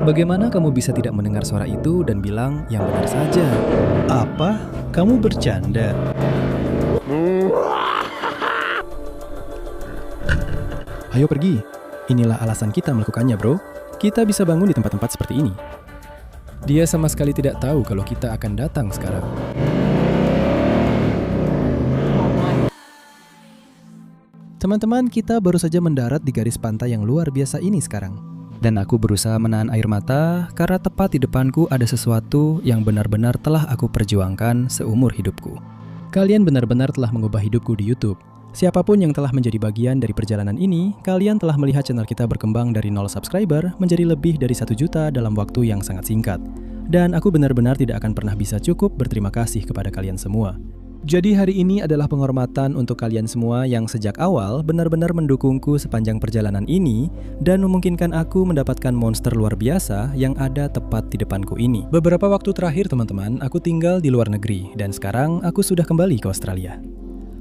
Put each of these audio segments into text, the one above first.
Bagaimana kamu bisa tidak mendengar suara itu dan bilang yang benar saja? Apa? Kamu bercanda? Ayo pergi. Inilah alasan kita melakukannya, bro. Kita bisa bangun di tempat-tempat seperti ini. Dia sama sekali tidak tahu kalau kita akan datang sekarang. Teman-teman, kita baru saja mendarat di garis pantai yang luar biasa ini sekarang. Dan aku berusaha menahan air mata karena tepat di depanku ada sesuatu yang benar-benar telah aku perjuangkan seumur hidupku. Kalian benar-benar telah mengubah hidupku di YouTube. Siapapun yang telah menjadi bagian dari perjalanan ini, kalian telah melihat channel kita berkembang dari 0 subscriber menjadi lebih dari 1 juta dalam waktu yang sangat singkat. Dan aku benar-benar tidak akan pernah bisa cukup berterima kasih kepada kalian semua. Jadi hari ini adalah penghormatan untuk kalian semua yang sejak awal benar-benar mendukungku sepanjang perjalanan ini dan memungkinkan aku mendapatkan monster luar biasa yang ada tepat di depanku ini. Beberapa waktu terakhir teman-teman, aku tinggal di luar negeri dan sekarang aku sudah kembali ke Australia.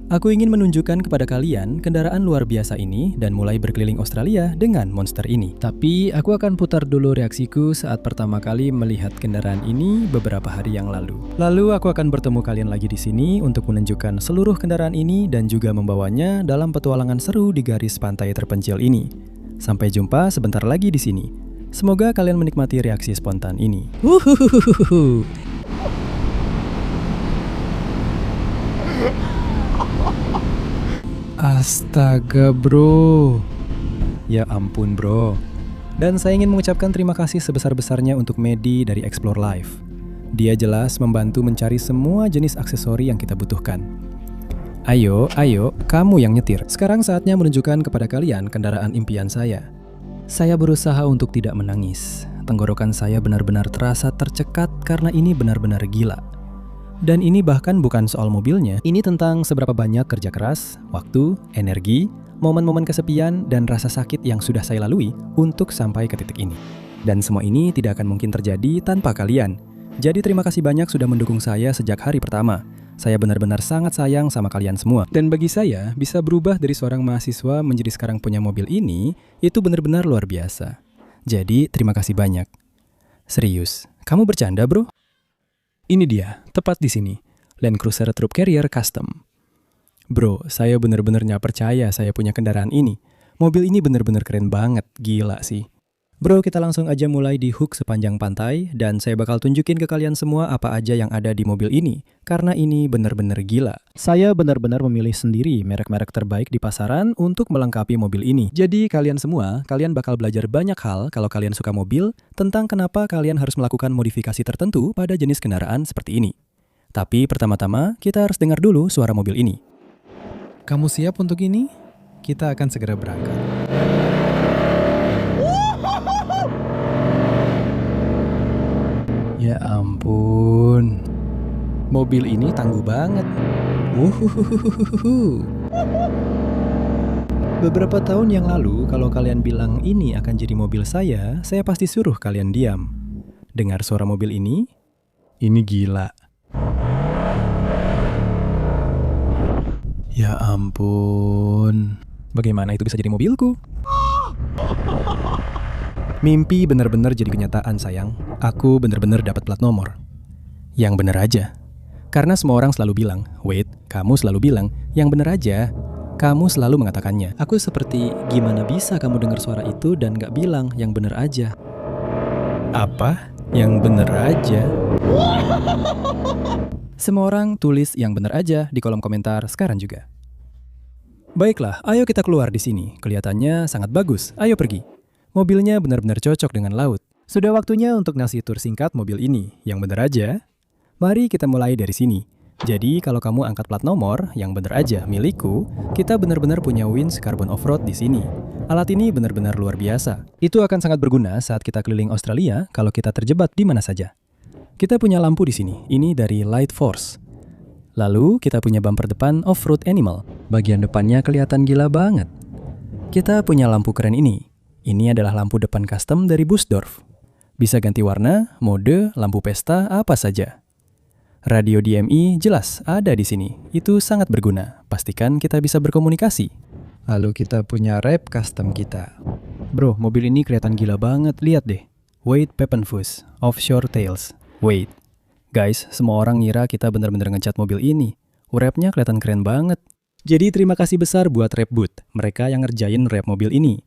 Aku ingin menunjukkan kepada kalian kendaraan luar biasa ini dan mulai berkeliling Australia dengan monster ini. Tapi aku akan putar dulu reaksiku saat pertama kali melihat kendaraan ini beberapa hari yang lalu. Lalu aku akan bertemu kalian lagi di sini untuk menunjukkan seluruh kendaraan ini dan juga membawanya dalam petualangan seru di garis pantai terpencil ini. Sampai jumpa sebentar lagi di sini. Semoga kalian menikmati reaksi spontan ini. Wuhuhuhuhu. Astaga bro. Ya ampun bro. Dan saya ingin mengucapkan terima kasih sebesar-besarnya untuk Medi dari Explore Life. Dia jelas membantu mencari semua jenis aksesori yang kita butuhkan. Ayo, kamu yang nyetir. Sekarang saatnya menunjukkan kepada kalian kendaraan impian saya. Saya berusaha untuk tidak menangis. Tenggorokan saya benar-benar terasa tercekat karena ini benar-benar gila. Dan ini bahkan bukan soal mobilnya, ini tentang seberapa banyak kerja keras, waktu, energi, momen-momen kesepian, dan rasa sakit yang sudah saya lalui untuk sampai ke titik ini. Dan semua ini tidak akan mungkin terjadi tanpa kalian. Jadi terima kasih banyak sudah mendukung saya sejak hari pertama. Saya benar-benar sangat sayang sama kalian semua. Dan bagi saya, bisa berubah dari seorang mahasiswa menjadi sekarang punya mobil ini, itu benar-benar luar biasa. Jadi terima kasih banyak. Serius, kamu bercanda bro? Ini dia, tepat di sini, Land Cruiser Troop Carrier Custom. Bro, saya benar-benar nggak percaya saya punya kendaraan ini. Mobil ini benar-benar keren banget, gila sih. Bro, kita langsung aja mulai di hook sepanjang pantai, dan saya bakal tunjukin ke kalian semua apa aja yang ada di mobil ini, karena ini benar-benar gila. Saya benar-benar memilih sendiri merek-merek terbaik di pasaran untuk melengkapi mobil ini. Jadi kalian semua, kalian bakal belajar banyak hal kalau kalian suka mobil, tentang kenapa kalian harus melakukan modifikasi tertentu pada jenis kendaraan seperti ini. Tapi pertama-tama, kita harus dengar dulu suara mobil ini. Kamu siap untuk ini? Kita akan segera berangkat. Ya ampun, mobil ini tangguh banget. Beberapa tahun yang lalu, kalau kalian bilang ini akan jadi mobil saya pasti suruh kalian diam. Dengar suara mobil ini gila. Ya ampun, bagaimana itu bisa jadi mobilku? Mimpi benar-benar jadi kenyataan sayang. Aku benar-benar dapat plat nomor. Yang benar aja. Karena semua orang selalu bilang, wait, kamu selalu bilang, yang benar aja. Kamu selalu mengatakannya. Aku seperti, gimana bisa kamu dengar suara itu dan gak bilang yang benar aja? Apa? Yang benar aja? Semua orang tulis yang benar aja di kolom komentar sekarang juga. Baiklah, ayo kita keluar di sini. Kelihatannya sangat bagus. Ayo pergi. Mobilnya benar-benar cocok dengan laut. Sudah waktunya untuk ngasih tur singkat mobil ini. Yang benar aja. Mari kita mulai dari sini. Jadi kalau kamu angkat plat nomor yang benar aja milikku, kita benar-benar punya Winch Carbon Offroad di sini. Alat ini benar-benar luar biasa. Itu akan sangat berguna saat kita keliling Australia kalau kita terjebak di mana saja. Kita punya lampu di sini. Ini dari Light Force. Lalu kita punya bumper depan Off-Road Animal. Bagian depannya kelihatan gila banget. Kita punya lampu keren ini. Ini adalah lampu depan custom dari Busdorf. Bisa ganti warna, mode, lampu pesta, apa saja. Radio DMI jelas ada di sini. Itu sangat berguna. Pastikan kita bisa berkomunikasi. Lalu kita punya wrap custom kita. Bro, mobil ini kelihatan gila banget. Lihat deh. Wade Peppenfuss, Offshore Tales. Wait, guys, semua orang ngira kita bener-bener ngecat mobil ini. Wrapnya kelihatan keren banget. Jadi terima kasih besar buat Wrapboot, mereka yang ngerjain wrap mobil ini.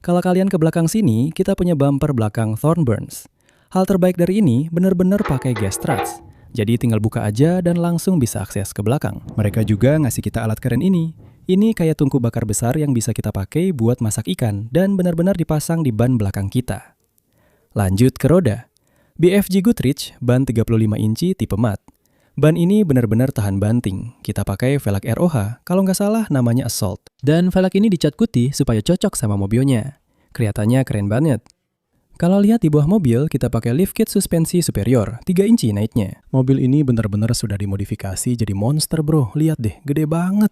Kalau kalian ke belakang sini, kita punya bumper belakang Thornburns. Hal terbaik dari ini bener-bener pakai gas struts. Jadi tinggal buka aja dan langsung bisa akses ke belakang. Mereka juga ngasih kita alat keren ini. Ini kayak tungku bakar besar yang bisa kita pakai buat masak ikan dan benar-benar dipasang di ban belakang kita. Lanjut ke roda. BFG Goodrich, ban 35 inci tipe matte. Ban ini benar-benar tahan banting. Kita pakai velg ROH, kalau nggak salah namanya Assault. Dan velg ini dicat putih supaya cocok sama mobilnya. Kelihatannya keren banget. Kalau lihat di bawah mobil, kita pakai lift kit suspensi superior, 3 inci naiknya. Mobil ini benar-benar sudah dimodifikasi jadi monster bro, lihat deh, gede banget.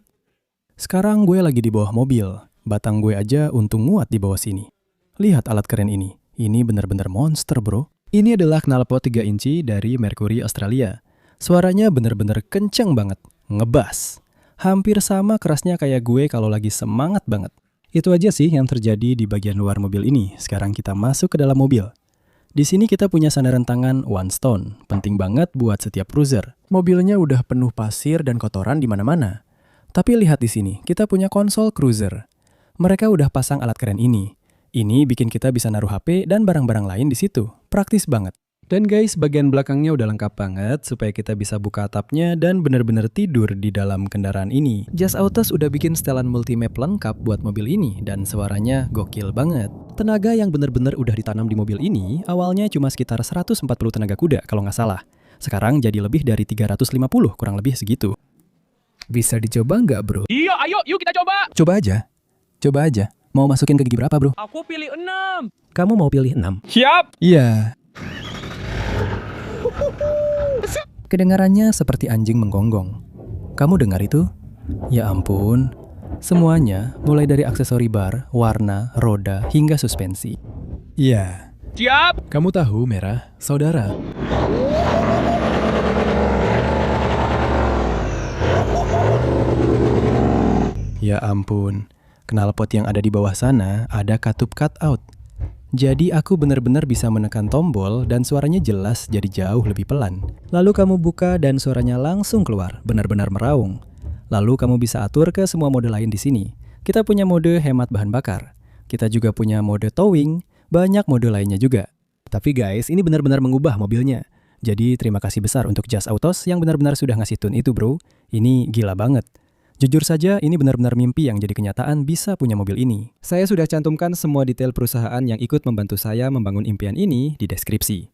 Sekarang gue lagi di bawah mobil, batang gue aja untung muat di bawah sini. Lihat alat keren ini benar-benar monster bro. Ini adalah knalpot 3 inci dari Mercury Australia. Suaranya benar-benar kenceng banget, ngebas. Hampir sama kerasnya kayak gue kalau lagi semangat banget. Itu aja sih yang terjadi di bagian luar mobil ini. Sekarang kita masuk ke dalam mobil. Di sini kita punya sandaran tangan One Stone, penting banget buat setiap cruiser. Mobilnya udah penuh pasir dan kotoran di mana-mana. Tapi lihat di sini, kita punya konsol cruiser. Mereka udah pasang alat keren ini. Ini bikin kita bisa naruh HP dan barang-barang lain di situ. Praktis banget. Dan guys, bagian belakangnya udah lengkap banget supaya kita bisa buka atapnya dan benar-benar tidur di dalam kendaraan ini. Just Autos udah bikin setelan multimap lengkap buat mobil ini dan suaranya gokil banget. Tenaga yang benar-benar udah ditanam di mobil ini awalnya cuma sekitar 140 tenaga kuda kalau nggak salah. Sekarang jadi lebih dari 350, kurang lebih segitu. Bisa dicoba nggak bro? Iya, ayo, yuk kita coba. Coba aja. Coba aja. Mau masukin ke gigi berapa bro? Aku pilih 6. Kamu mau pilih 6? Siap. Iya. Kedengarannya seperti anjing menggonggong. Kamu dengar itu? Ya ampun. Semuanya, mulai dari aksesori bar, warna, roda, hingga suspensi. Iya. Siap. Kamu tahu, Merah, saudara. Ya ampun. Knalpot yang ada di bawah sana ada katup cutout. Jadi aku benar-benar bisa menekan tombol dan suaranya jelas jadi jauh lebih pelan. Lalu kamu buka dan suaranya langsung keluar, benar-benar meraung. Lalu kamu bisa atur ke semua mode lain di sini. Kita punya mode hemat bahan bakar. Kita juga punya mode towing, banyak mode lainnya juga. Tapi guys, ini benar-benar mengubah mobilnya. Jadi terima kasih besar untuk Just Autos yang benar-benar sudah ngasih tune itu bro. Ini gila banget. Jujur saja, ini benar-benar mimpi yang jadi kenyataan bisa punya mobil ini. Saya sudah cantumkan semua detail perusahaan yang ikut membantu saya membangun impian ini di deskripsi.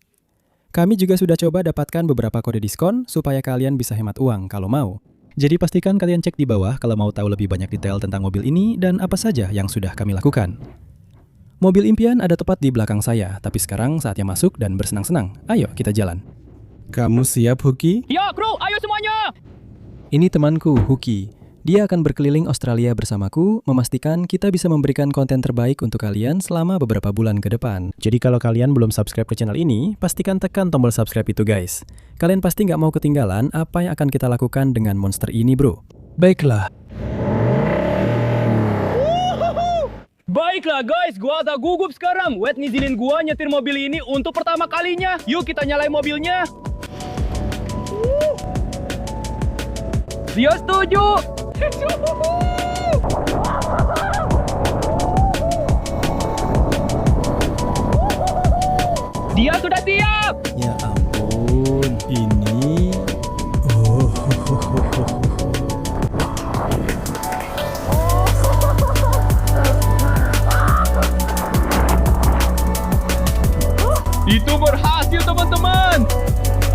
Kami juga sudah coba dapatkan beberapa kode diskon supaya kalian bisa hemat uang kalau mau. Jadi pastikan kalian cek di bawah kalau mau tahu lebih banyak detail tentang mobil ini dan apa saja yang sudah kami lakukan. Mobil impian ada tepat di belakang saya, tapi sekarang saatnya masuk dan bersenang-senang. Ayo kita jalan. Kamu siap, Huki? Ya, kru, ayo semuanya. Ini temanku, Huki. Dia akan berkeliling Australia bersamaku, memastikan kita bisa memberikan konten terbaik untuk kalian selama beberapa bulan ke depan. Jadi kalau kalian belum subscribe ke channel ini, pastikan tekan tombol subscribe itu guys. Kalian pasti nggak mau ketinggalan apa yang akan kita lakukan dengan monster ini bro. Baiklah. Baiklah guys, gua agak gugup sekarang. Wet ngizinin gua nyetir mobil ini untuk pertama kalinya. Yuk kita nyalain mobilnya. Dia setuju. Dia sudah siap. Ya ampun, ini... Itu berhasil teman-teman.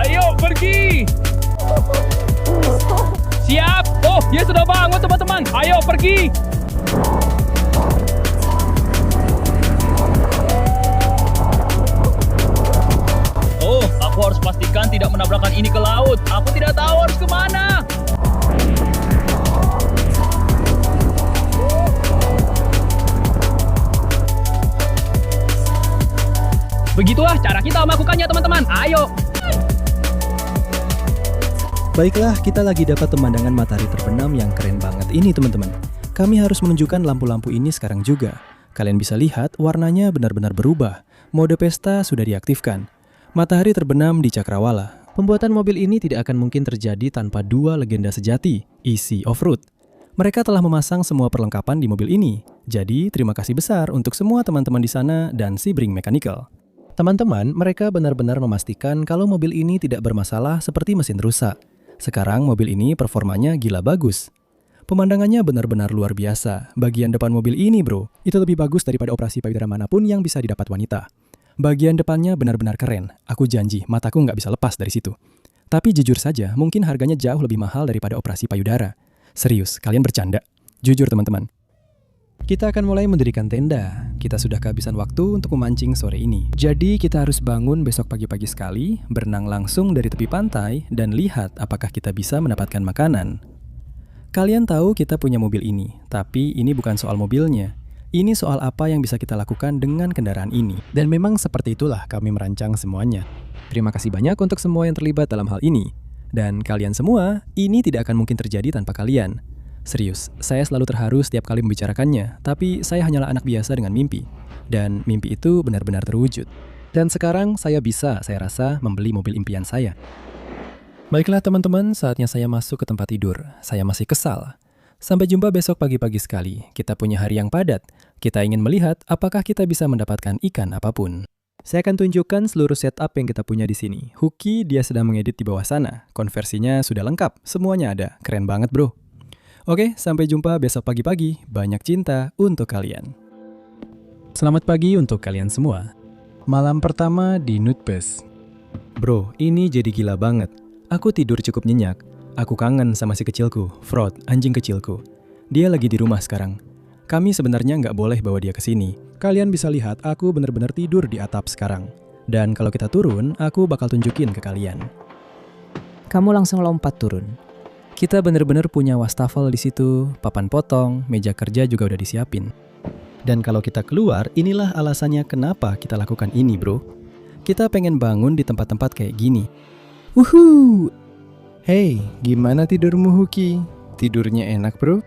Ayo pergi. Siap. Oh, dia sudah bangun teman-teman. Ayo pergi. Oh, aku harus pastikan tidak menabrakkan ini ke laut. Aku tidak tahu harus kemana. Begitulah cara kita melakukannya teman-teman. Ayo. Baiklah, kita lagi dapat pemandangan matahari terbenam yang keren banget ini teman-teman. Kami harus menunjukkan lampu-lampu ini sekarang juga. Kalian bisa lihat warnanya benar-benar berubah. Mode pesta sudah diaktifkan. Matahari terbenam di cakrawala. Pembuatan mobil ini tidak akan mungkin terjadi tanpa dua legenda sejati, Easy Off-Road. Mereka telah memasang semua perlengkapan di mobil ini. Jadi, terima kasih besar untuk semua teman-teman di sana dan Sebring Mechanical. Teman-teman, mereka benar-benar memastikan kalau mobil ini tidak bermasalah seperti mesin rusak. Sekarang mobil ini performanya gila bagus. Pemandangannya benar-benar luar biasa. Bagian depan mobil ini bro, itu lebih bagus daripada operasi payudara manapun yang bisa didapat wanita. Bagian depannya benar-benar keren. Aku janji, mataku nggak bisa lepas dari situ. Tapi jujur saja, mungkin harganya jauh lebih mahal daripada operasi payudara. Serius, kalian bercanda? Jujur teman-teman. Kita akan mulai mendirikan tenda. Kita sudah kehabisan waktu untuk memancing sore ini. Jadi kita harus bangun besok pagi-pagi sekali, berenang langsung dari tepi pantai, dan lihat apakah kita bisa mendapatkan makanan. Kalian tahu kita punya mobil ini, tapi ini bukan soal mobilnya. Ini soal apa yang bisa kita lakukan dengan kendaraan ini. Dan memang seperti itulah kami merancang semuanya. Terima kasih banyak untuk semua yang terlibat dalam hal ini. Dan kalian semua, ini tidak akan mungkin terjadi tanpa kalian. Serius, saya selalu terharu setiap kali membicarakannya, tapi saya hanyalah anak biasa dengan mimpi. Dan mimpi itu benar-benar terwujud. Dan sekarang saya rasa, membeli mobil impian saya. Baiklah teman-teman, saatnya saya masuk ke tempat tidur. Saya masih kesal. Sampai jumpa besok pagi-pagi sekali. Kita punya hari yang padat. Kita ingin melihat apakah kita bisa mendapatkan ikan apapun. Saya akan tunjukkan seluruh setup yang kita punya di sini. Huki dia sedang mengedit di bawah sana. Konversinya sudah lengkap, semuanya ada. Keren banget bro. Oke, sampai jumpa besok pagi-pagi. Banyak cinta untuk kalian. Selamat pagi untuk kalian semua. Malam pertama di Nutbus. Bro, ini jadi gila banget. Aku tidur cukup nyenyak. Aku kangen sama si kecilku, Frod, anjing kecilku. Dia lagi di rumah sekarang. Kami sebenarnya nggak boleh bawa dia ke sini. Kalian bisa lihat aku benar-benar tidur di atap sekarang. Dan kalau kita turun, aku bakal tunjukin ke kalian. Kamu langsung lompat turun. Kita benar-benar punya wastafel di situ, papan potong, meja kerja juga udah disiapin. Dan kalau kita keluar, inilah alasannya kenapa kita lakukan ini, bro. Kita pengen bangun di tempat-tempat kayak gini. Wuhuu! Hey, gimana tidurmu Huki? Tidurnya enak bro?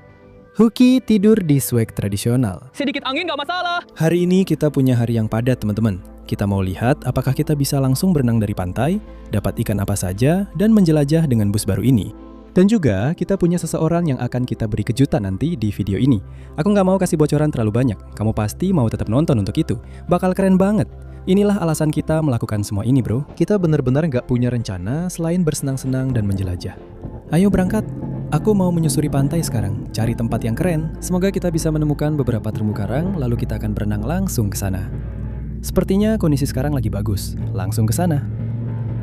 Huki tidur di swag tradisional. Sedikit angin nggak masalah. Hari ini kita punya hari yang padat teman-teman. Kita mau lihat apakah kita bisa langsung berenang dari pantai, dapat ikan apa saja, dan menjelajah dengan bus baru ini. Dan juga kita punya seseorang yang akan kita beri kejutan nanti di video ini. Aku nggak mau kasih bocoran terlalu banyak. Kamu pasti mau tetap nonton untuk itu. Bakal keren banget. Inilah alasan kita melakukan semua ini bro. Kita benar-benar nggak punya rencana selain bersenang-senang dan menjelajah. Ayo berangkat. Aku mau menyusuri pantai sekarang, cari tempat yang keren. Semoga kita bisa menemukan beberapa terumbu karang, lalu kita akan berenang langsung ke sana. Sepertinya kondisi sekarang lagi bagus. Langsung ke sana.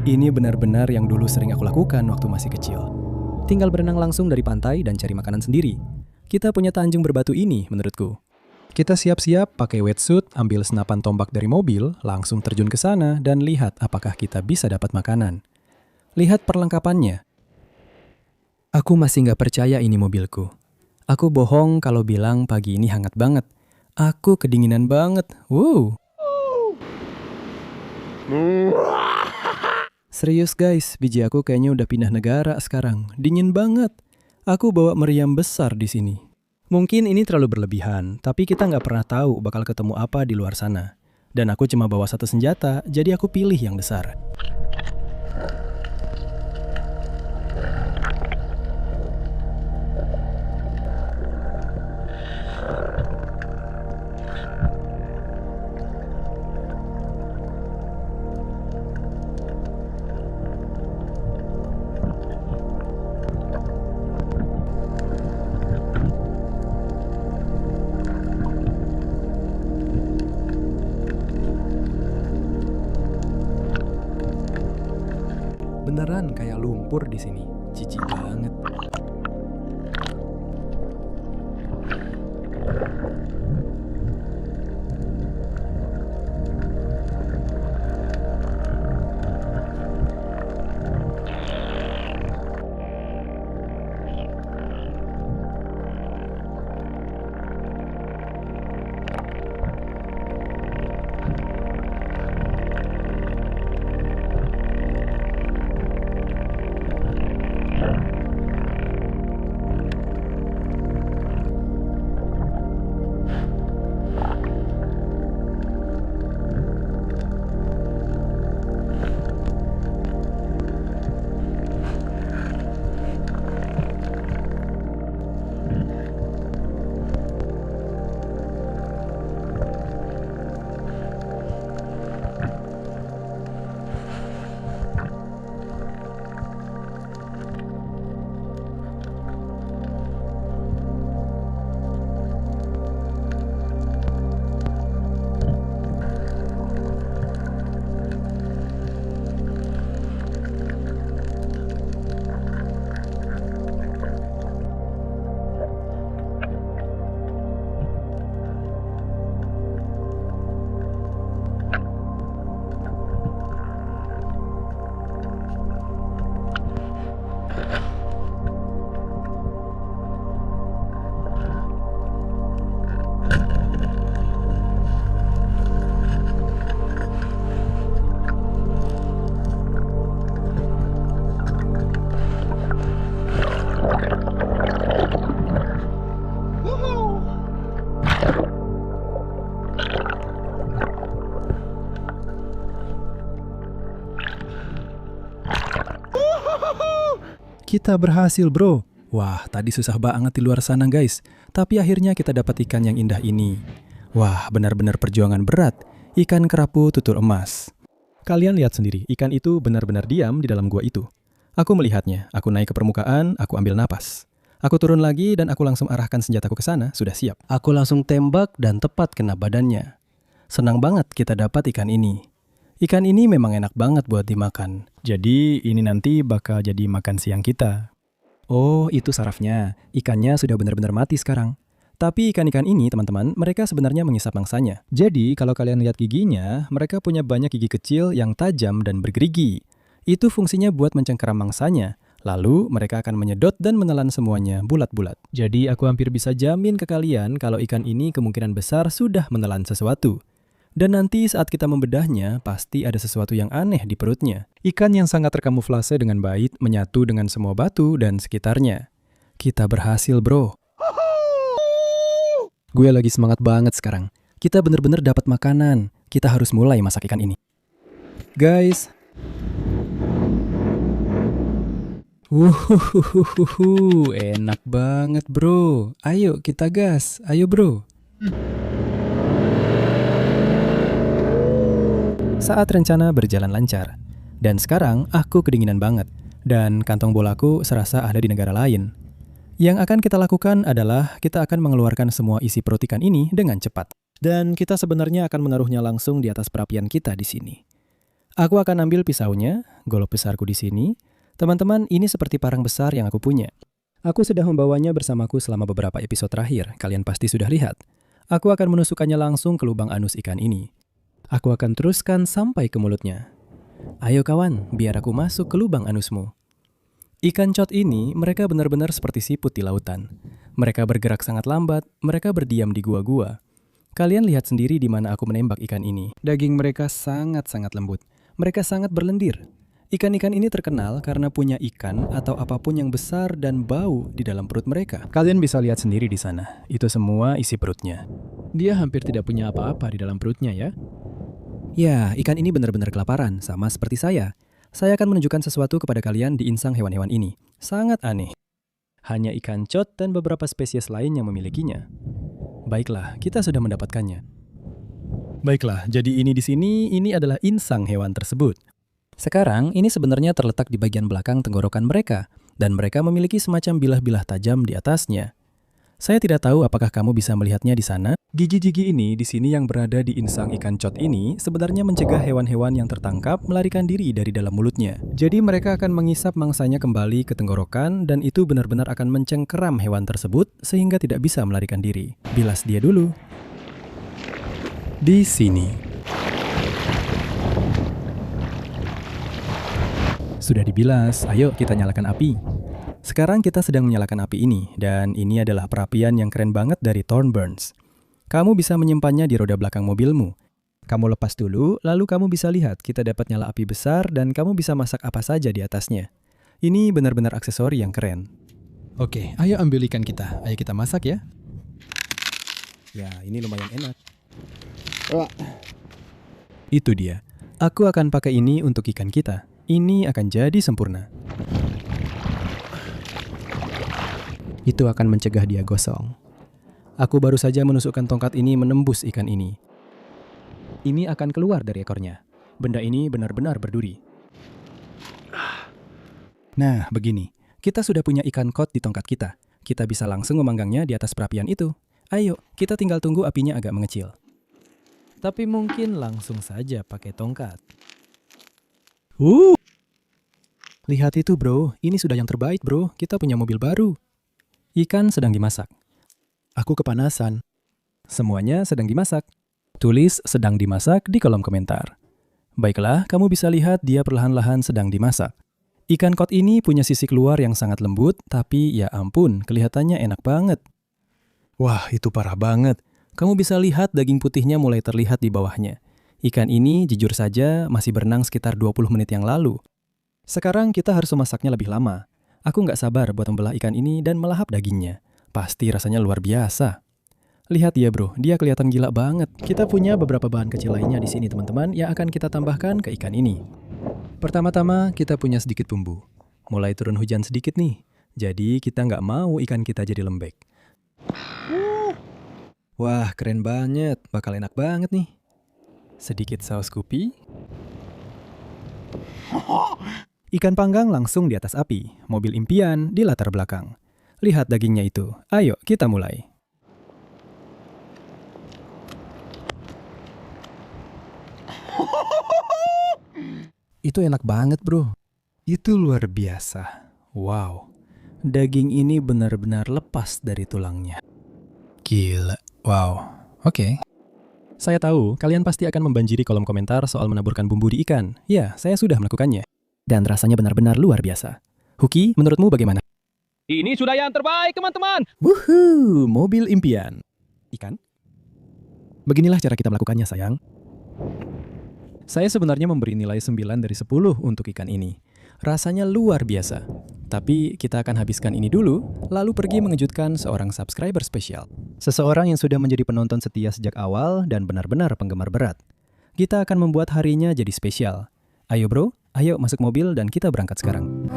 Ini benar-benar yang dulu sering aku lakukan waktu masih kecil. Tinggal berenang langsung dari pantai dan cari makanan sendiri. Kita punya tanjung berbatu ini menurutku. Kita siap-siap pakai wetsuit, ambil senapan tombak dari mobil, langsung terjun ke sana dan lihat apakah kita bisa dapat makanan. Lihat perlengkapannya. Aku masih nggak percaya ini mobilku. Aku bohong kalau bilang pagi ini hangat banget. Aku kedinginan banget. Wow. Serius guys, biji aku kayaknya udah pindah negara sekarang. Dingin banget. Aku bawa meriam besar di sini. Mungkin ini terlalu berlebihan, tapi kita nggak pernah tahu bakal ketemu apa di luar sana. Dan aku cuma bawa satu senjata, jadi aku pilih yang besar. Beneran kayak lumpur di sini. Jijik banget. Kita berhasil, bro. Wah, tadi susah banget di luar sana guys. Tapi akhirnya kita dapat ikan yang indah ini. Wah, benar-benar perjuangan berat. Ikan kerapu tutur emas. Kalian lihat sendiri, ikan itu benar-benar diam di dalam gua itu. Aku melihatnya, aku naik ke permukaan, aku ambil napas. Aku turun lagi dan aku langsung arahkan senjataku ke sana, sudah siap. Aku langsung tembak dan tepat kena badannya. Senang banget kita dapat ikan ini. Ikan ini memang enak banget buat dimakan. Jadi ini nanti bakal jadi makan siang kita. Oh, itu sarafnya. Ikannya sudah benar-benar mati sekarang. Tapi ikan-ikan ini, teman-teman, mereka sebenarnya mengisap mangsanya. Jadi, kalau kalian lihat giginya, mereka punya banyak gigi kecil yang tajam dan bergerigi. Itu fungsinya buat mencengkeram mangsanya. Lalu, mereka akan menyedot dan menelan semuanya bulat-bulat. Jadi, aku hampir bisa jamin ke kalian kalau ikan ini kemungkinan besar sudah menelan sesuatu. Dan nanti saat kita membedahnya, pasti ada sesuatu yang aneh di perutnya. Ikan yang sangat terkamuflase dengan baik menyatu dengan semua batu dan sekitarnya. Kita berhasil, bro. Gue lagi semangat banget sekarang. Kita bener-bener dapat makanan. Kita harus mulai masak ikan ini. Guys. Enak banget, bro. Ayo kita gas. Ayo, bro. Saat rencana berjalan lancar. Dan sekarang aku kedinginan banget. Dan kantong bolaku serasa ada di negara lain. Yang akan kita lakukan adalah kita akan mengeluarkan semua isi perut ikan ini dengan cepat. Dan kita sebenarnya akan menaruhnya langsung di atas perapian kita di sini. Aku akan ambil pisaunya, golok besarku di sini. Teman-teman, ini seperti parang besar yang aku punya. Aku sudah membawanya bersamaku selama beberapa episode terakhir. Kalian pasti sudah lihat. Aku akan menusukkannya langsung ke lubang anus ikan ini. Aku akan teruskan sampai ke mulutnya. Ayo kawan, biar aku masuk ke lubang anusmu. Ikan cod ini, mereka benar-benar seperti siput di lautan. Mereka bergerak sangat lambat, mereka berdiam di gua-gua. Kalian lihat sendiri di mana aku menembak ikan ini. Daging mereka sangat-sangat lembut. Mereka sangat berlendir. Ikan-ikan ini terkenal karena punya ikan atau apapun yang besar dan bau di dalam perut mereka. Kalian bisa lihat sendiri di sana. Itu semua isi perutnya. Dia hampir tidak punya apa-apa di dalam perutnya ya. Ya, ikan ini benar-benar kelaparan, sama seperti saya. Saya akan menunjukkan sesuatu kepada kalian di insang hewan-hewan ini. Sangat aneh. Hanya ikan cod dan beberapa spesies lain yang memilikinya. Baiklah, kita sudah mendapatkannya. Baiklah, jadi ini di sini, ini adalah insang hewan tersebut. Sekarang, ini sebenarnya terletak di bagian belakang tenggorokan mereka, dan mereka memiliki semacam bilah-bilah tajam di atasnya. Saya tidak tahu apakah kamu bisa melihatnya di sana. Gigi-gigi ini di sini yang berada di insang ikan cod ini sebenarnya mencegah hewan-hewan yang tertangkap melarikan diri dari dalam mulutnya. Jadi mereka akan mengisap mangsanya kembali ke tenggorokan dan itu benar-benar akan mencengkeram hewan tersebut sehingga tidak bisa melarikan diri. Bilas dia dulu. Di sini. Sudah dibilas, ayo kita nyalakan api. Sekarang kita sedang menyalakan api ini, dan ini adalah perapian yang keren banget dari Thornburns. Kamu bisa menyimpannya di roda belakang mobilmu. Kamu lepas dulu, lalu kamu bisa lihat kita dapat nyala api besar dan kamu bisa masak apa saja di atasnya. Ini benar-benar aksesori yang keren. Oke, ayo ambil ikan kita. Ayo kita masak ya. Ya, ini lumayan enak. Itu dia. Aku akan pakai ini untuk ikan kita. Ini akan jadi sempurna. Itu akan mencegah dia gosong. Aku baru saja menusukkan tongkat ini menembus ikan ini. Ini akan keluar dari ekornya. Benda ini benar-benar berduri. Nah, begini. Kita sudah punya ikan cod di tongkat kita. Kita bisa langsung memanggangnya di atas perapian itu. Ayo, kita tinggal tunggu apinya agak mengecil. Tapi mungkin langsung saja pakai tongkat. Lihat itu bro, ini sudah yang terbaik bro. Kita punya mobil baru. Ikan sedang dimasak. Aku kepanasan. Semuanya sedang dimasak. Tulis sedang dimasak di kolom komentar. Baiklah, kamu bisa lihat dia perlahan-lahan sedang dimasak. Ikan cod ini punya sisi keluar yang sangat lembut, tapi ya ampun, kelihatannya enak banget. Wah, itu parah banget. Kamu bisa lihat daging putihnya mulai terlihat di bawahnya. Ikan ini jujur saja masih berenang sekitar 20 menit yang lalu. Sekarang kita harus memasaknya lebih lama. Aku nggak sabar buat membelah ikan ini dan melahap dagingnya. Pasti rasanya luar biasa. Lihat ya bro, dia kelihatan gila banget. Kita punya beberapa bahan kecil lainnya di sini teman-teman yang akan kita tambahkan ke ikan ini. Pertama-tama kita punya sedikit bumbu. mulai turun hujan sedikit nih. Jadi kita nggak mau ikan kita jadi lembek. Wah, keren banget. Bakal enak banget nih. Sedikit saus kupi. Ikan panggang langsung di atas api. Mobil impian di latar belakang. Lihat dagingnya itu. Ayo, kita mulai. Itu enak banget, bro. Itu luar biasa. Wow. Daging ini benar-benar lepas dari tulangnya. Gila. Wow. Oke. Saya tahu kalian pasti akan membanjiri kolom komentar soal menaburkan bumbu di ikan. Ya, saya sudah melakukannya. Dan rasanya benar-benar luar biasa. Huki, menurutmu bagaimana? Ini sudah yang terbaik, teman-teman. Wuhuu, mobil impian. Ikan? Beginilah cara kita melakukannya, sayang. Saya sebenarnya memberi nilai 9 dari 10 untuk ikan ini. Rasanya luar biasa. Tapi kita akan habiskan ini dulu, lalu pergi mengejutkan seorang subscriber spesial. Seseorang yang sudah menjadi penonton setia sejak awal dan benar-benar penggemar berat. Kita akan membuat harinya jadi spesial. Ayo bro, ayo masuk mobil dan kita berangkat sekarang.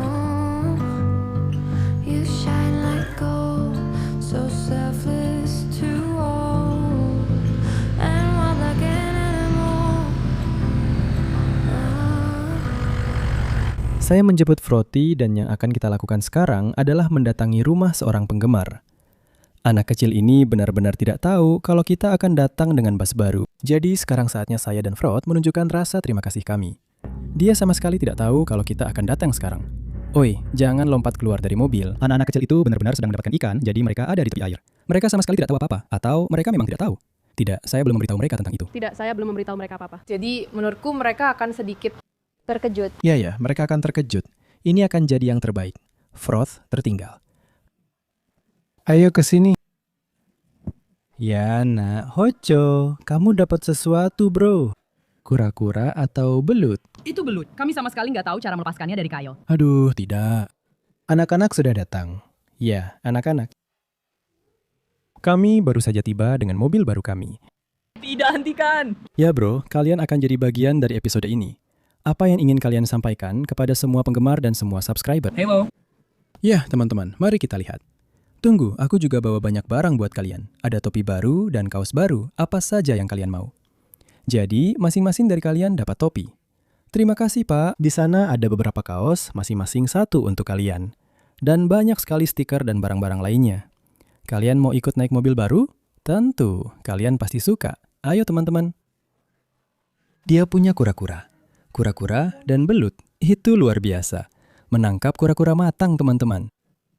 You shine like gold, so selfless to all, and wild like an animal. Saya menjemput Froti dan yang akan kita lakukan sekarang adalah mendatangi rumah seorang penggemar. Anak kecil ini benar-benar tidak tahu kalau kita akan datang dengan bus baru. Jadi sekarang saatnya saya dan Frot menunjukkan rasa terima kasih kami. Dia sama sekali tidak tahu kalau kita akan datang sekarang. Oi, jangan lompat keluar dari mobil. Anak-anak kecil itu benar-benar sedang mendapatkan ikan, jadi mereka ada di tepi air. Mereka sama sekali tidak tahu apa-apa, atau mereka memang tidak tahu. Tidak, saya belum memberitahu mereka tentang itu. Tidak, saya belum memberitahu mereka apa-apa. Jadi, menurutku mereka akan sedikit terkejut. Ya, mereka akan terkejut. Ini akan jadi yang terbaik. Froth tertinggal. Ayo ke sini. Ya, nak. Hoco, kamu dapat sesuatu, bro. Kura-kura atau belut? Itu belut. Kami sama sekali nggak tahu cara melepaskannya dari kail. Aduh, tidak. Anak-anak sudah datang. Ya, anak-anak. Kami baru saja tiba dengan mobil baru kami. Tidak, hentikan! Ya bro, kalian akan jadi bagian dari episode ini. Apa yang ingin kalian sampaikan kepada semua penggemar dan semua subscriber? Hello. Ya, teman-teman, mari kita lihat. Tunggu, aku juga bawa banyak barang buat kalian. Ada topi baru dan kaos baru, apa saja yang kalian mau. Jadi, masing-masing dari kalian dapat topi. Terima kasih, Pak. Di sana ada beberapa kaos, masing-masing satu untuk kalian. Dan banyak sekali stiker dan barang-barang lainnya. Kalian mau ikut naik mobil baru? Tentu, kalian pasti suka. Ayo, teman-teman. Dia punya kura-kura. Kura-kura dan belut. Itu luar biasa. Menangkap kura-kura matang, teman-teman.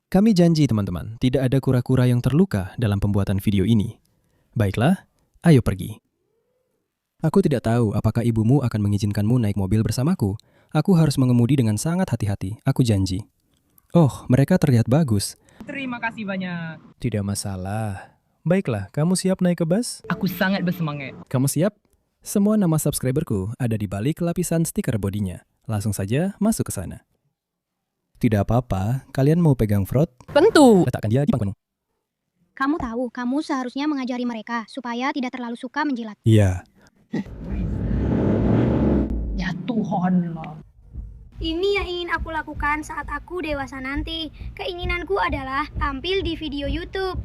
Kami janji, teman-teman, tidak ada kura-kura yang terluka dalam pembuatan video ini. Baiklah, ayo pergi. Aku tidak tahu apakah ibumu akan mengizinkanmu naik mobil bersamaku. Aku harus mengemudi dengan sangat hati-hati, aku janji. Oh, mereka terlihat bagus. Terima kasih banyak. Tidak masalah. Baiklah, kamu siap naik ke bus? Aku sangat bersemangat. Kamu siap? Semua nama subscriberku ada di balik lapisan stiker bodinya. Langsung saja masuk ke sana. Tidak apa-apa, kalian mau pegang Frot? Tentu. Letakkan dia di pangkuanmu. Kamu tahu, kamu seharusnya mengajari mereka supaya tidak terlalu suka menjilat. Iya. Ya Tuhan lah. Ini yang ingin aku lakukan saat aku dewasa nanti. Keinginanku adalah tampil di video YouTube.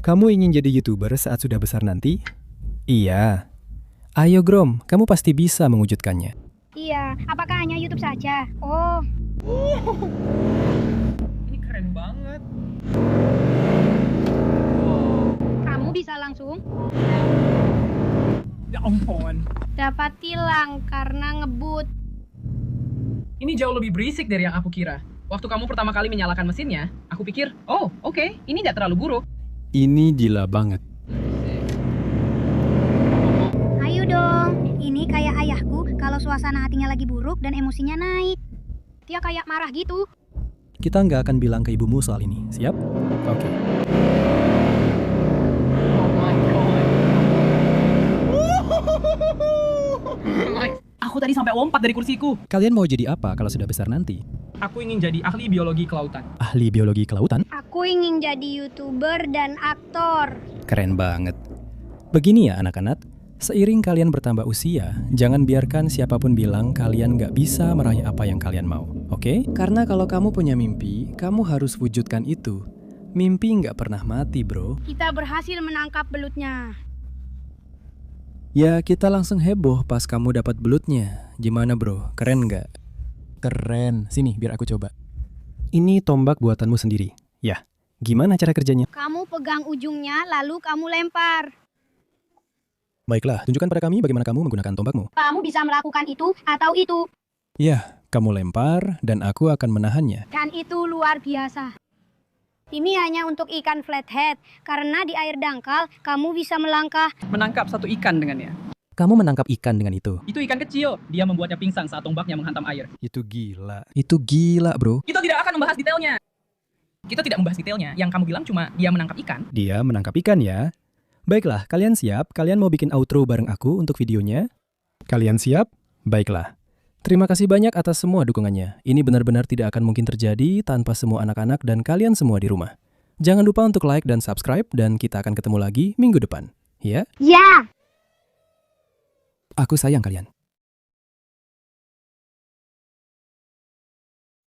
Kamu ingin jadi YouTuber saat sudah besar nanti? Iya. Ayo Grom, kamu pasti bisa mewujudkannya. Iya, apakah hanya YouTube saja? Oh, Ini keren banget. kamu bisa langsung Ya ampun. dapat tilang karena ngebut. Ini jauh lebih berisik dari yang aku kira. Waktu kamu pertama kali menyalakan mesinnya, aku pikir, oh oke, ini tidak terlalu buruk. Ini gila banget. Ayo dong, ini kayak ayahku kalau suasana hatinya lagi buruk dan emosinya naik. Dia kayak marah gitu. Kita nggak akan bilang ke ibumu soal ini, siap? Oke. Oh my god. Aku tadi sampai lompat dari kursiku. Kalian mau jadi apa kalau sudah besar nanti? Aku ingin jadi ahli biologi kelautan. Ahli biologi kelautan? Aku ingin jadi YouTuber dan aktor. Keren banget. Begini ya anak-anak, Seiring kalian bertambah usia, jangan biarkan siapapun bilang kalian nggak bisa meraih apa yang kalian mau, oke? Karena kalau kamu punya mimpi, kamu harus wujudkan itu. Mimpi nggak pernah mati, bro. Kita berhasil menangkap belutnya. Ya, kita langsung heboh pas kamu dapat belutnya. Gimana, bro? Keren nggak? Keren. Sini, biar aku coba. Ini tombak buatanmu sendiri. Ya, gimana cara kerjanya? Kamu pegang ujungnya, lalu kamu lempar. Baiklah, tunjukkan pada kami bagaimana kamu menggunakan tombakmu. Kamu bisa melakukan itu atau itu. Ya, kamu lempar dan aku akan menahannya. Dan itu luar biasa. Ini hanya untuk ikan flathead, karena di air dangkal kamu bisa melangkah. Menangkap satu ikan dengannya. Kamu menangkap ikan dengan itu. Itu ikan kecil. Dia membuatnya pingsan saat tombaknya menghantam air. Itu gila. Itu gila, bro. Kita tidak akan membahas detailnya. Kita tidak membahas detailnya. Yang kamu bilang cuma dia menangkap ikan. Dia menangkap ikan ya. Baiklah, kalian siap? Kalian mau bikin outro bareng aku untuk videonya? Kalian siap? Baiklah. Terima kasih banyak atas semua dukungannya. Ini benar-benar tidak akan mungkin terjadi tanpa semua anak-anak dan kalian semua di rumah. Jangan lupa untuk like dan subscribe dan kita akan ketemu lagi minggu depan. Ya? Ya! Aku sayang kalian.